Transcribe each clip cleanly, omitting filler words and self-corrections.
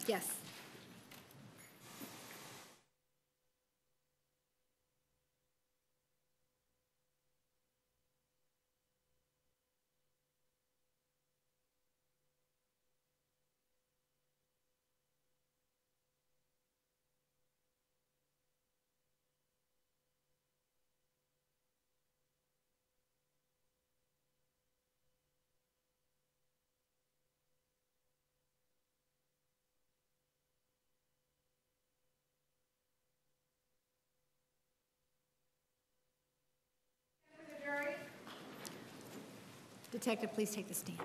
Yes. Detective, please take the stand.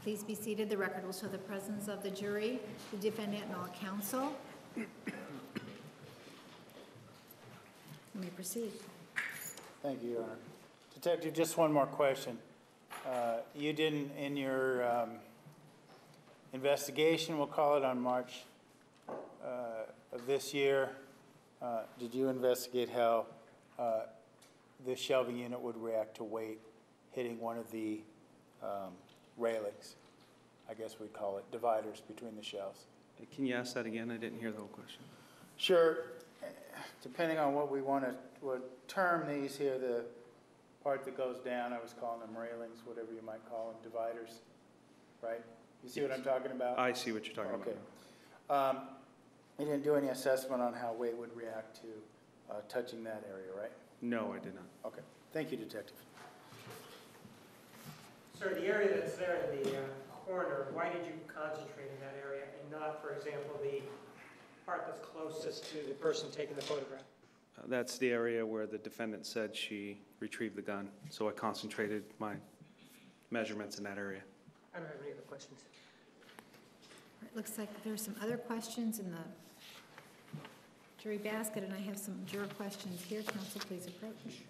Please be seated. The record will show the presence of the jury, the defendant, and all counsel. You may proceed. Thank you, Your Honor. Detective, just one more question. You didn't, in your investigation, we'll call it on March of this year, did you investigate how this shelving unit would react to weight hitting one of the railings? I guess we'd call it dividers between the shelves. Can you ask that again? I didn't hear the whole question. Sure. Depending on what we want to term these here, the part that goes down, I was calling them railings, whatever you might call them, dividers, right? You see what I'm talking about? I see what you're talking about. You didn't do any assessment on how weight would react to touching that area, right? No, I did not. Okay. Thank you, Detective. Sir, the area that's there in the corner, why did you concentrate in that area and not, for example, the part that's closest to the person taking the photograph? That's the area where the defendant said she retrieved the gun, so I concentrated my measurements in that area. I don't have any other questions. It looks like there's some other questions in the jury basket, and I have some juror questions here. Counsel, please approach.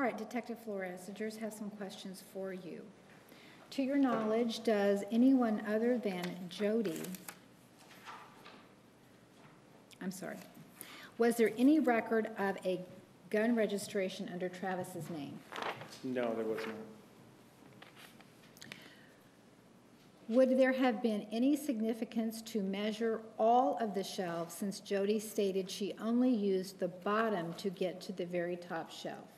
right, Detective Flores, the jurors have some questions for you. To your knowledge, does anyone other than Jodi, was there any record of a gun registration under Travis's name? No, there was not. Would there have been any significance to measure all of the shelves since Jodi stated she only used the bottom to get to the very top shelf?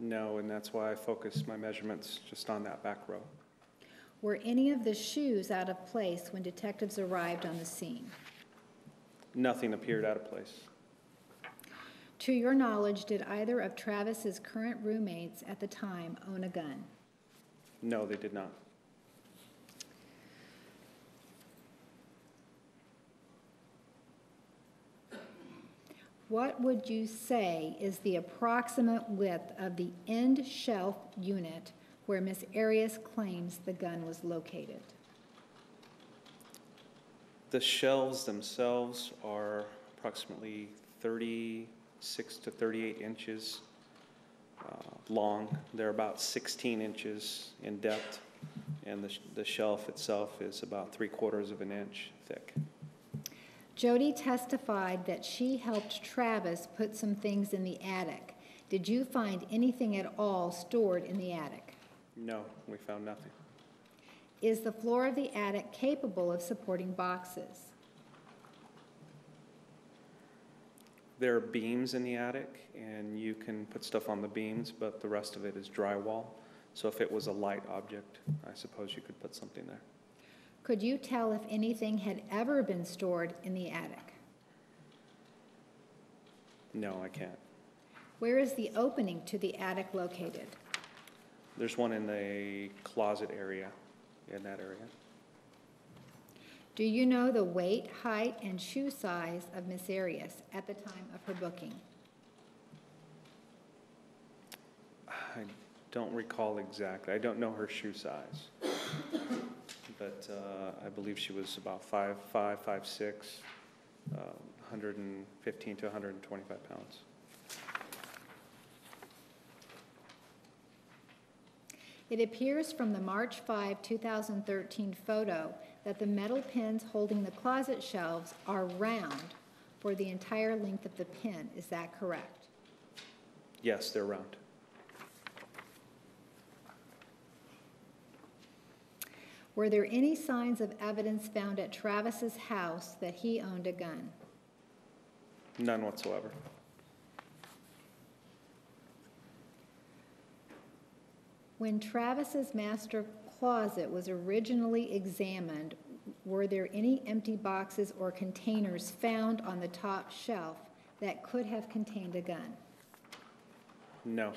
No, and that's why I focused my measurements just on that back row. Were any of the shoes out of place when detectives arrived on the scene? Nothing appeared out of place. To your knowledge, did either of Travis's current roommates at the time own a gun? No, they did not. What would you say is the approximate width of the end shelf unit where Ms. Arias claims the gun was located? The shelves themselves are approximately 36 to 38 inches long. They're about 16 inches in depth, and the shelf itself is about 3/4 of an inch thick. Jodi testified that she helped Travis put some things in the attic. Did you find anything at all stored in the attic? No, we found nothing. Is the floor of the attic capable of supporting boxes? There are beams in the attic, and you can put stuff on the beams, but the rest of it is drywall. So if it was a light object, I suppose you could put something there. Could you tell if anything had ever been stored in the attic? No, I can't. Where is the opening to the attic located? There's one in the closet area, in that area. Do you know the weight, height, and shoe size of Ms. Arias at the time of her booking? I don't recall exactly. I don't know her shoe size. But I believe she was about 5'5", 5'6", 115 to 125 pounds. It appears from the March 5, 2013 photo that the metal pins holding the closet shelves are round for the entire length of the pin. Is that correct? Yes, they're round. Were there any signs of evidence found at Travis's house that he owned a gun? None whatsoever. When Travis's master closet was originally examined, were there any empty boxes or containers found on the top shelf that could have contained a gun? No.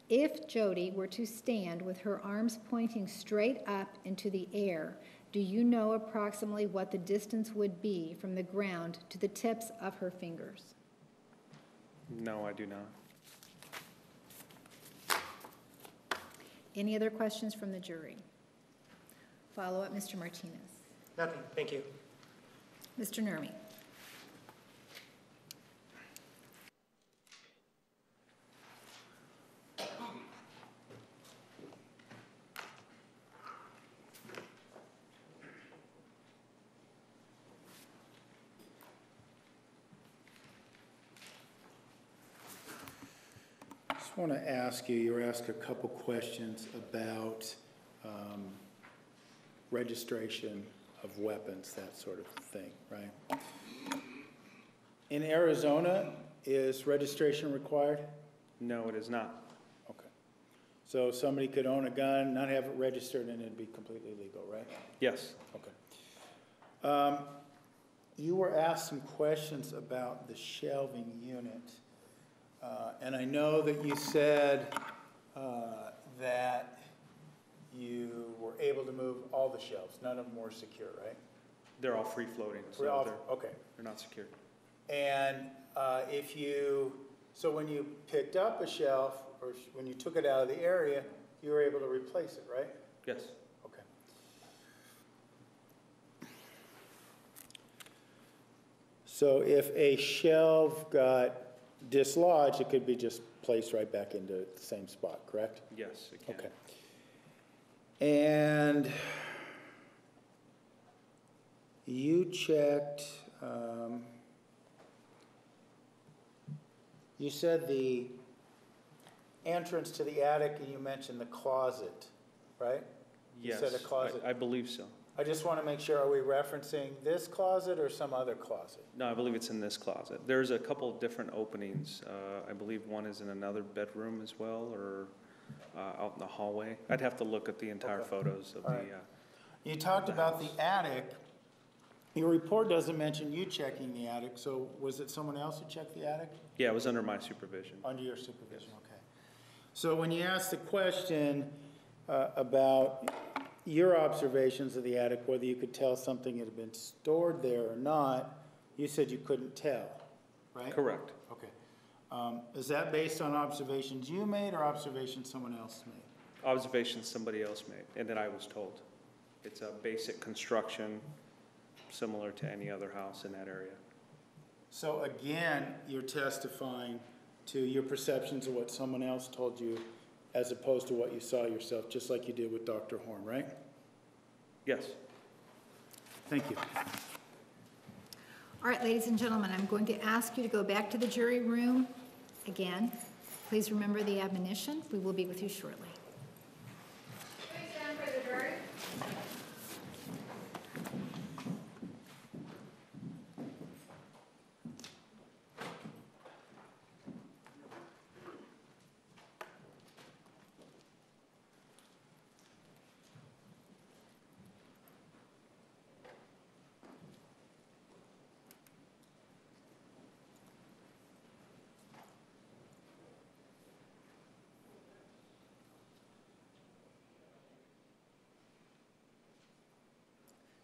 If Jodi were to stand with her arms pointing straight up into the air, do you know approximately what the distance would be from the ground to the tips of her fingers? No, I do not. Any other questions from the jury? Follow up, Mr. Martinez. Nothing, thank you. Mr. Nurmi. I just want to ask you were asked a couple questions about registration of weapons, that sort of thing, right? In Arizona, is registration required? No, it is not. Okay. So somebody could own a gun, not have it registered, and it'd be completely legal, right? Yes. Okay. You were asked some questions about the shelving unit. And I know that you said that you were able to move all the shelves. None of them were secure, right? They're all free-floating, so Okay. they're not secured. And so when you picked up a shelf, or when you took it out of the area, you were able to replace it, right? Yes. Okay. So if a shelf got dislodged, it could be just placed right back into the same spot, correct? Yes, it can. Okay. And you checked, you said the entrance to the attic, and you mentioned the closet, right? You Yes, said a closet. I believe so. I just want to make sure, are we referencing this closet or some other closet? No, I believe it's in this closet. There's a couple of different openings. I believe one is in another bedroom as well, or out in the hallway. I'd have to look at the entire Okay. photos of All the, right. You talked about the attic. Your report doesn't mention you checking the attic, so was it someone else who checked the attic? yeah, it was under my supervision. Under your supervision, okay. So when you asked the question about your observations of the attic, whether you could tell something had been stored there or not, you said you couldn't tell, right? Correct. Okay. Is that based on observations you made or observations someone else made? Observations somebody else made, and that I was told. It's a basic construction, similar to any other house in that area. So again, you're testifying to your perceptions of what someone else told you as opposed to what you saw yourself, just like you did with Dr. Horn, right? Yes. Thank you. All right, ladies and gentlemen, I'm going to ask you to go back to the jury room again. Please remember the admonition. We will be with you shortly. Please stand for the jury.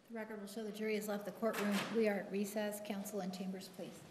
The record will show the jury has left the courtroom. We are at recess. Counsel and chambers, please.